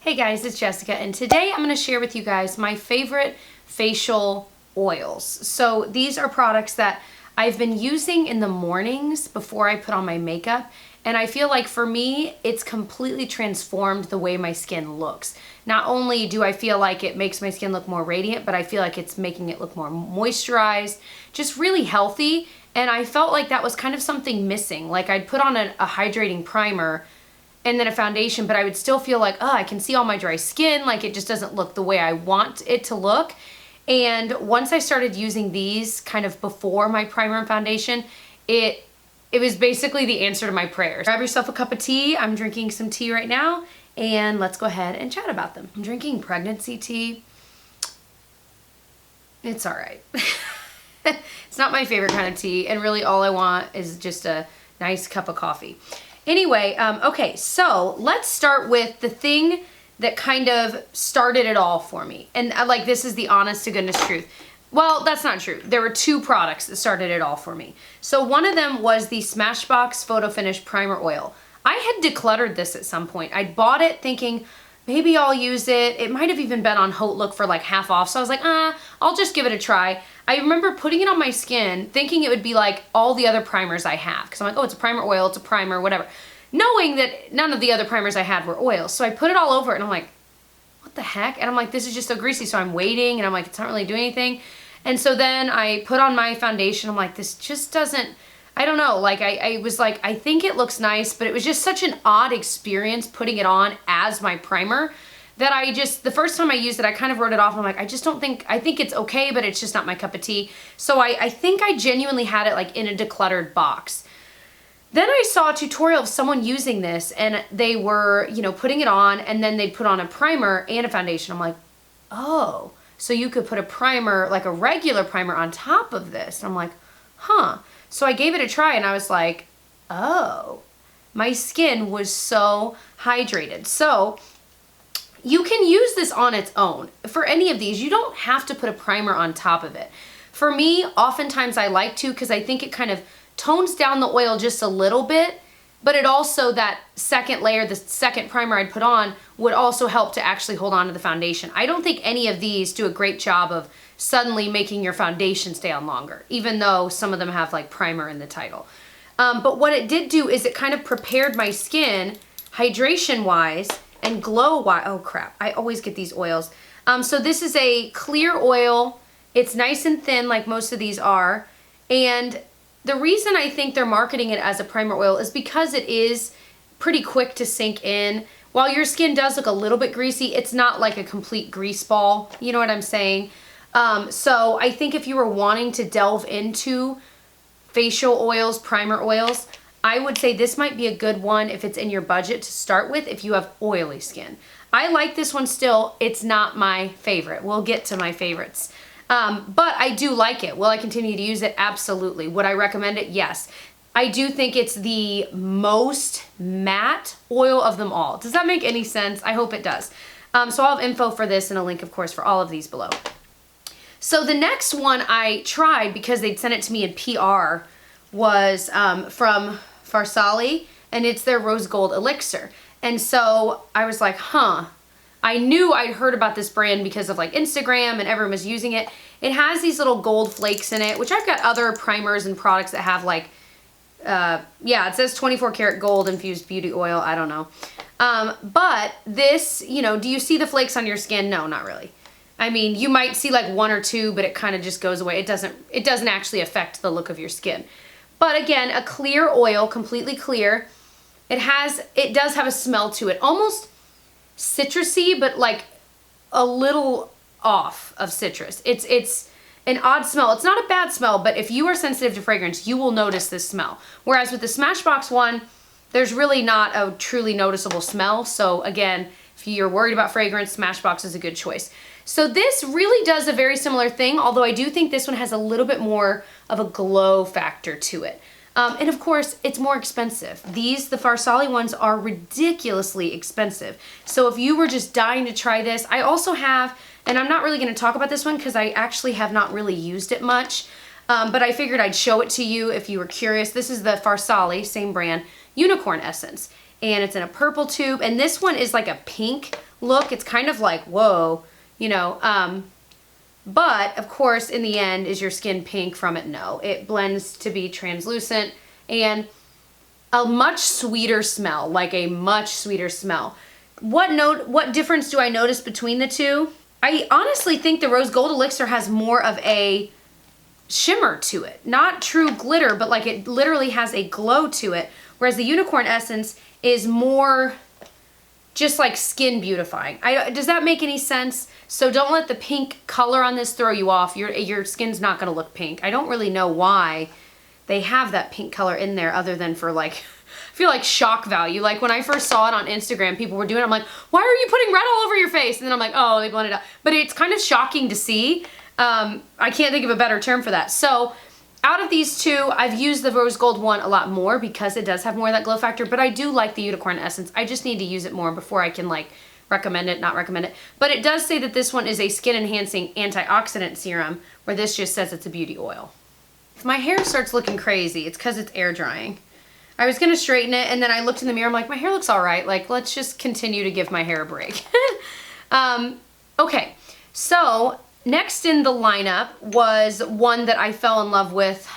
Hey guys, it's Jessica, and today I'm going to share with you guys my favorite facial oils. So these are products that I've been using in the mornings before I put on my makeup, and I feel like for me, it's completely transformed the way my skin looks. Not only do I feel like it makes my skin look more radiant, but I feel like it's making it look more moisturized, just really healthy, and I felt like that was kind of something missing. Like I'd put on a hydrating primer and then a foundation, but I would still feel like, oh, I can see all my dry skin, like it just doesn't look the way I want it to look. And once I started using these kind of before my primer and foundation, it was basically the answer to my prayers. Grab yourself a cup of tea. I'm drinking some tea right now, and let's go ahead and chat about them. I'm drinking pregnancy tea. It's all right. It's not my favorite kind of tea, and really all I want is just a nice cup of coffee. Anyway, okay, so let's start with the thing that kind of started it all for me. And like, this is the honest to goodness truth. Well, that's not true. There were two products that started it all for me. So one of them was the Smashbox Photo Finish Primer Oil. I had decluttered this at some point. I bought it thinking, maybe I'll use it. It might have even been on Haute Look for like half off. So I was like, I'll just give it a try. I remember putting it on my skin thinking it would be like all the other primers I have. Because I'm like, oh, it's a primer oil, it's a primer, whatever. Knowing that none of the other primers I had were oils. So I put it all over it and I'm like, what the heck? And I'm like, this is just so greasy. So I'm waiting and I'm like, it's not really doing anything. And so then I put on my foundation. I'm like, this just doesn't, I don't know. Like I was like, I think it looks nice, but it was just such an odd experience putting it on as my primer that the first time I used it, I kind of wrote it off. I'm like, I think it's okay, but it's just not my cup of tea. So I think I genuinely had it like in a decluttered box. Then I saw a tutorial of someone using this and they were, putting it on and then they'd put on a primer and a foundation. I'm like, oh, so you could put a primer, like a regular primer on top of this. And I'm like, huh. So I gave it a try and I was like, oh, my skin was so hydrated. So you can use this on its own. For any of these, you don't have to put a primer on top of it. For me, oftentimes I like to because I think it kind of tones down the oil just a little bit, but it also, that second layer, the second primer I'd put on, would also help to actually hold on to the foundation. I don't think any of these do a great job of suddenly making your foundation stay on longer, even though some of them have like primer in the title. But what it did do is it kind of prepared my skin hydration-wise and glow-wise. Oh crap, I always get these oils. So this is a clear oil. It's nice and thin like most of these are. And the reason I think they're marketing it as a primer oil is because it is pretty quick to sink in. While your skin does look a little bit greasy, it's not like a complete grease ball. You know what I'm saying? So I think if you were wanting to delve into facial oils, primer oils, I would say this might be a good one if it's in your budget to start with if you have oily skin. I like this one still. It's not my favorite. We'll get to my favorites. But I do like it. Will I continue to use it? Absolutely. Would I recommend it? Yes. I do think it's the most matte oil of them all. Does that make any sense? I hope it does. So I'll have info for this and a link, of course, for all of these below. So the next one I tried because they'd sent it to me in PR was from Farsali, and it's their Rose Gold Elixir. And so I was like, huh. I knew I'd heard about this brand because of like Instagram and everyone was using it. It has these little gold flakes in it, which I've got other primers and products that have like, yeah, it says 24 karat gold infused beauty oil. I don't know. But this, do you see the flakes on your skin? No, not really. I mean, you might see like one or two, but it kind of just goes away. It doesn't actually affect the look of your skin. But again, a clear oil, completely clear. It does have a smell to it. Almost citrusy, but like a little off of citrus. It's an odd smell. It's not a bad smell, but if you are sensitive to fragrance, you will notice this smell. Whereas with the Smashbox one, there's really not a truly noticeable smell. So again, if you're worried about fragrance, Smashbox is a good choice. So this really does a very similar thing, although I do think this one has a little bit more of a glow factor to it. And of course, it's more expensive. The Farsali ones are ridiculously expensive. So if you were just dying to try this, I also have, and I'm not really gonna talk about this one because I actually have not really used it much, but I figured I'd show it to you if you were curious. This is the Farsali, same brand, Unicorn Essence. And it's in a purple tube, and this one is like a pink look. It's kind of like, whoa, you know, but of course in the end, is your skin pink from it? No, it blends to be translucent and a much sweeter smell, like a much sweeter smell. What difference do I notice between the two? I honestly think the Rose Gold Elixir has more of a shimmer to it. Not true glitter, but like it literally has a glow to it. Whereas the Unicorn Essence is more just like skin beautifying. Does that make any sense? So don't let the pink color on this throw you off. Your skin's not gonna look pink. I don't really know why they have that pink color in there other than for like, I feel like shock value. Like when I first saw it on Instagram, people were doing it. I'm like, why are you putting red all over your face? And then I'm like, oh, they blended it out. But it's kind of shocking to see. I can't think of a better term for that. So out of these two, I've used the Rose Gold one a lot more because it does have more of that glow factor, but I do like the Unicorn Essence. I just need to use it more before I can like recommend it, not recommend it. But it does say that this one is a skin enhancing antioxidant serum, where this just says it's a beauty oil. If my hair starts looking crazy, it's because it's air drying. I was gonna straighten it and then I looked in the mirror, I'm like, my hair looks all right. Like, let's just continue to give my hair a break. Okay, so next in the lineup was one that I fell in love with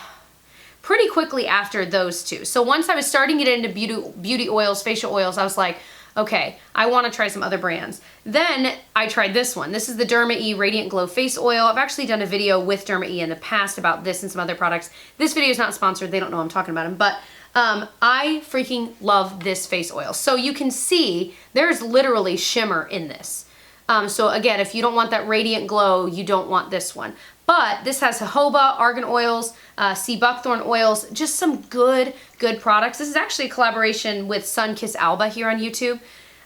pretty quickly after those two. So once I was starting to get into beauty oils, facial oils, I was like, okay, I want to try some other brands. Then I tried this one. This is the DermaE Radiant Glow Face Oil. I've actually done a video with DermaE in the past about this and some other products. This video is not sponsored. They don't know I'm talking about them, but I freaking love this face oil. So you can see there's literally shimmer in this. So again, if you don't want that radiant glow, you don't want this one. But this has jojoba, argan oils, sea buckthorn oils, just some good products. This is actually a collaboration with SunKiss Alba here on YouTube.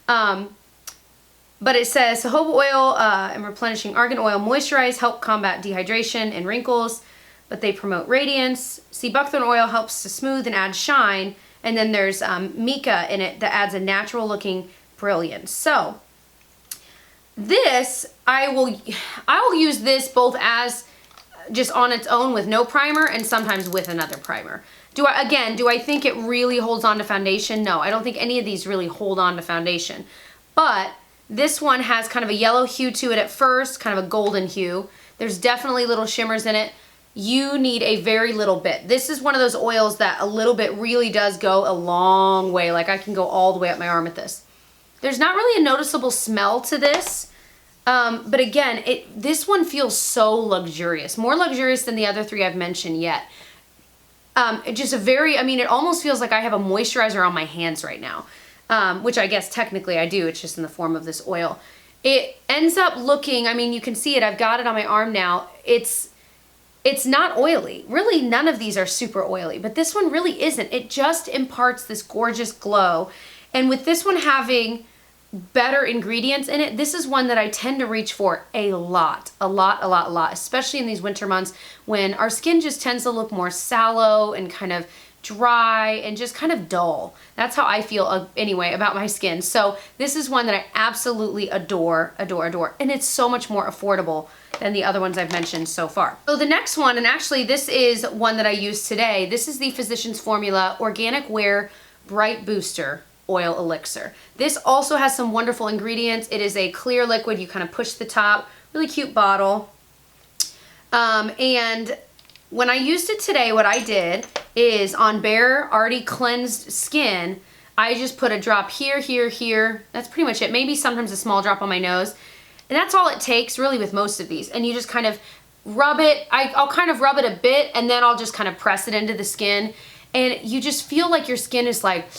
But it says jojoba oil and replenishing argan oil moisturize, help combat dehydration and wrinkles, but they promote radiance. Sea buckthorn oil helps to smooth and add shine. And then there's mica in it that adds a natural looking brilliance. So this, I will use this both as just on its own with no primer and sometimes with another primer. Do I think it really holds on to foundation? No, I don't think any of these really hold on to foundation. But this one has kind of a yellow hue to it at first, kind of a golden hue. There's definitely little shimmers in it. You need a very little bit. This is one of those oils that a little bit really does go a long way. Like I can go all the way up my arm with this. There's not really a noticeable smell to this. But again, this one feels so luxurious, more luxurious than the other three I've mentioned yet. It almost feels like I have a moisturizer on my hands right now, which I guess technically I do. It's just in the form of this oil. It ends up looking, you can see it. I've got it on my arm now. It's not oily. Really, none of these are super oily, but this one really isn't. It just imparts this gorgeous glow. And with this one having better ingredients in it, this is one that I tend to reach for a lot, especially in these winter months when our skin just tends to look more sallow and kind of dry and just kind of dull. That's how I feel anyway about my skin. So this is one that I absolutely adore. And it's so much more affordable than the other ones I've mentioned so far. So the next one, and actually this is one that I used today, this is the Physicians Formula Organic Wear Bright Booster Oil Elixir. This also has some wonderful ingredients. It is a clear liquid. You kind of push the top, really cute bottle. And when I used it today, what I did is on bare, already cleansed skin, I just put a drop here, here. That's pretty much it. Maybe sometimes a small drop on my nose. And that's all it takes really with most of these. And you just kind of rub it. I'll kind of rub it a bit and then I'll just kind of press it into the skin. And you just feel like your skin is like,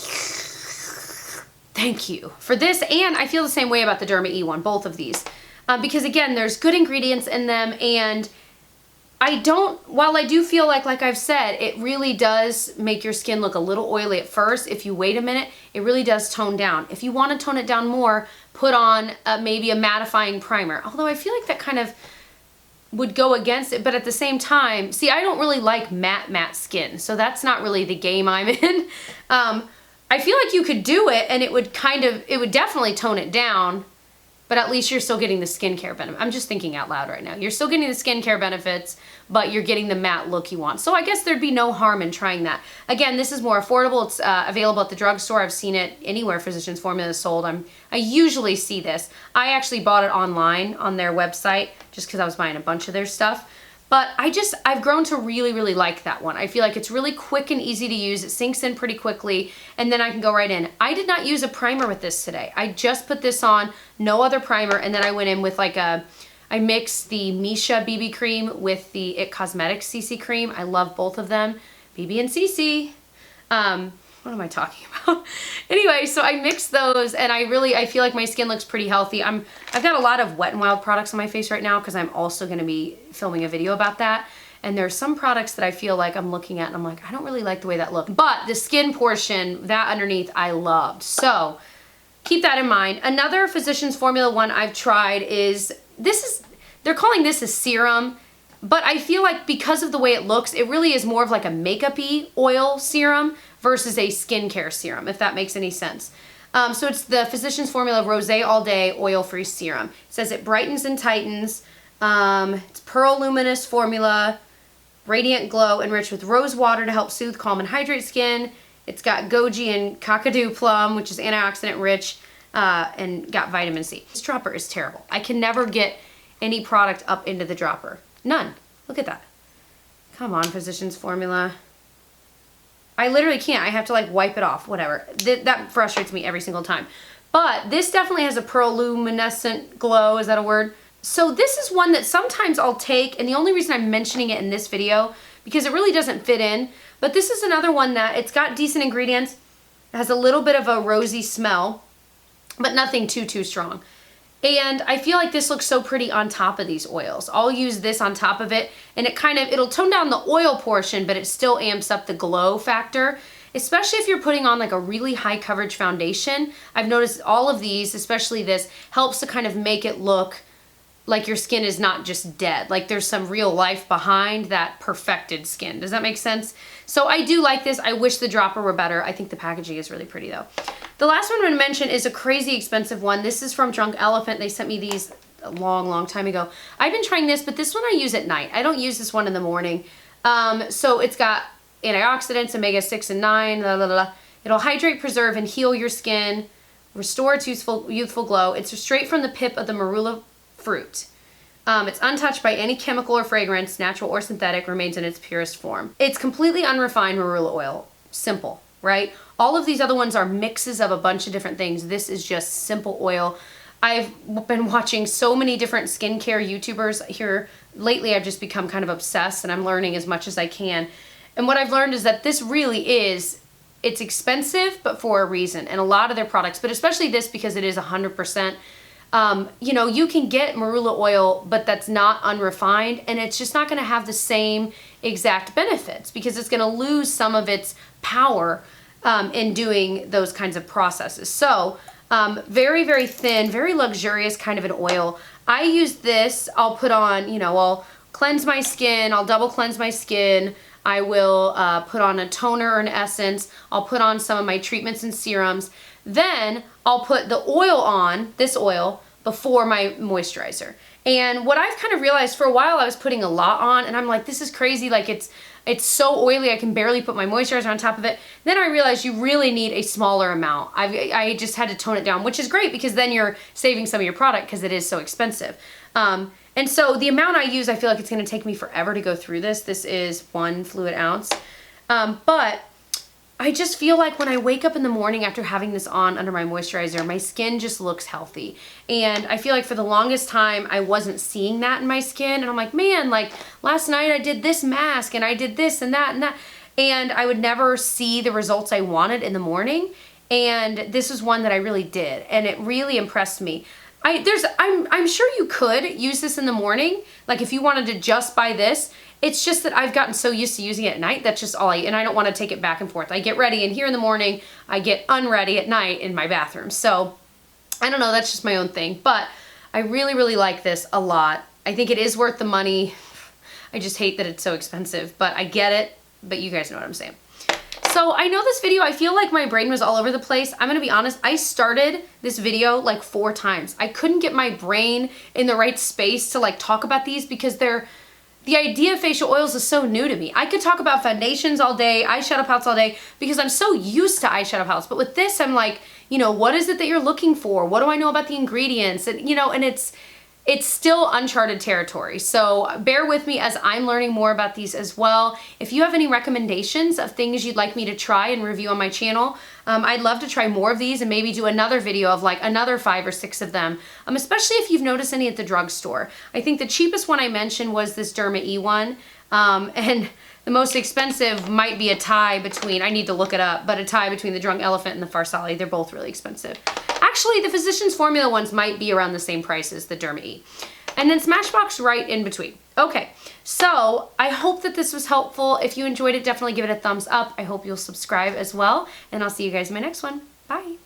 thank you for this. And I feel the same way about the DermaE one, both of these. Because again, there's good ingredients in them, and while I do feel like I've said, it really does make your skin look a little oily at first. If you wait a minute, it really does tone down. If you want to tone it down more, put on maybe a mattifying primer. Although I feel like that kind of would go against it, but at the same time, see, I don't really like matte skin, so that's not really the game I'm in. I feel like you could do it and it would definitely tone it down, but at least you're still getting the skincare benefit. I'm just thinking out loud right now. You're still getting the skincare benefits, but you're getting the matte look you want. So I guess there'd be no harm in trying that. Again, this is more affordable. It's available at the drugstore. I've seen it anywhere Physicians Formula is sold. I usually see this. I actually bought it online on their website just because I was buying a bunch of their stuff. But I've grown to really, really like that one. I feel like it's really quick and easy to use. It sinks in pretty quickly, and then I can go right in. I did not use a primer with this today. I just put this on, no other primer, and then I went in with like I mixed the Misha BB cream with the IT Cosmetics CC cream. I love both of them, BB and CC. What am I talking about? Anyway, so I mixed those, and I feel like my skin looks pretty healthy. I've got a lot of Wet n Wild products on my face right now because I'm also going to be filming a video about that. And there's some products that I feel like I'm looking at and I'm like, I don't really like the way that looked. But the skin portion, that underneath, I loved. So keep that in mind. Another Physicians Formula one I've tried is, they're calling this a serum. But I feel like because of the way it looks, it really is more of like a makeup-y oil serum versus a skincare serum, if that makes any sense. So it's the Physicians Formula Rosé All Day Oil-Free Serum. It says it brightens and tightens. It's Pearl Luminous Formula, Radiant Glow, enriched with rose water to help soothe, calm, and hydrate skin. It's got goji and kakadu plum, which is antioxidant rich, and got vitamin C. This dropper is terrible. I can never get any product up into the dropper. None. Look at that. Come on, Physicians Formula. I literally can't. I have to like wipe it off, whatever. That frustrates me every single time. But this definitely has a pearl luminescent glow. Is that a word? So this is one that sometimes I'll take, and the only reason I'm mentioning it in this video, because it really doesn't fit in, but this is another one that it's got decent ingredients. It has a little bit of a rosy smell, but nothing too strong. And I feel like this looks so pretty on top of these oils. I'll use this on top of it, and it'll tone down the oil portion, but it still amps up the glow factor, especially if you're putting on like a really high coverage foundation. I've noticed all of these, especially this, helps to kind of make it look like your skin is not just dead. Like there's some real life behind that perfected skin. Does that make sense? So I do like this. I wish the dropper were better. I think the packaging is really pretty though. The last one I'm going to mention is a crazy expensive one. This is from Drunk Elephant. They sent me these a long time ago. I've been trying this, but this one I use at night. I don't use this one in the morning. So it's got antioxidants, omega-6 and 9, It'll hydrate, preserve, and heal your skin, restore its youthful glow. It's straight from the pip of the marula fruit. It's untouched by any chemical or fragrance, natural or synthetic, remains in its purest form. It's completely unrefined marula oil. Simple, right? All of these other ones are mixes of a bunch of different things. This is just simple oil. I've been watching so many different skincare YouTubers here. Lately, I've just become kind of obsessed, and I'm learning as much as I can. And what I've learned is that this really is, it's expensive, but for a reason. And a lot of their products, but especially this because it is 100%. You know, you can get marula oil, but that's not unrefined, and it's just not going to have the same exact benefits because it's going to lose some of its power in doing those kinds of processes. So very thin, very luxurious kind of an oil. I use this, I'll put on, you know, I'll cleanse my skin, I'll double cleanse my skin, I will put on a toner or an essence, I'll put on some of my treatments and serums, then I'll put the oil on, this oil, before my moisturizer. And what I've kind of realized, for a while I was putting a lot on, and I'm like, this is crazy, like it's so oily I can barely put my moisturizer on top of it. Then I realized you really need a smaller amount. I just had to tone it down, which is great because then you're saving some of your product because it is so expensive. And so the amount I use, I feel like it's going to take me forever to go through this. This is 1 fluid ounce. But I just feel like when I wake up in the morning after having this on under my moisturizer, my skin just looks healthy. And I feel like for the longest time, I wasn't seeing that in my skin. And I'm like, man, like last night I did this mask and I did this and that and that. And I would never see the results I wanted in the morning. And this was one that I really did. And it really impressed me. I'm sure you could use this in the morning. Like if you wanted to just buy this, it's just that I've gotten so used to using it at night. That's just all and I don't want to take it back and forth. I get ready in here in the morning, I get unready at night in my bathroom. So I don't know, that's just my own thing. But I really like this a lot. I think it is worth the money. I just hate that it's so expensive, but I get it. But you guys know what I'm saying. So I know this video, I feel like my brain was all over the place. I'm gonna be honest, I started this video like 4 times. I couldn't get my brain in the right space to like talk about these because the idea of facial oils is so new to me. I could talk about foundations all day, eyeshadow palettes all day, because I'm so used to eyeshadow palettes. But with this, I'm like, you know, what is it that you're looking for? What do I know about the ingredients? And, you know, and it's still uncharted territory. So bear with me as I'm learning more about these as well. If you have any recommendations of things you'd like me to try and review on my channel, I'd love to try more of these and maybe do another video of like another 5 or 6 of them, especially if you've noticed any at the drugstore. I think the cheapest one I mentioned was this DermaE one, and the most expensive might be a tie between, I need to look it up, but a tie between the Drunk Elephant and the Farsali. They're both really expensive. Actually, the Physicians Formula ones might be around the same price as the DermaE. And then Smashbox right in between. Okay, so I hope that this was helpful. If you enjoyed it, definitely give it a thumbs up. I hope you'll subscribe as well. And I'll see you guys in my next one. Bye.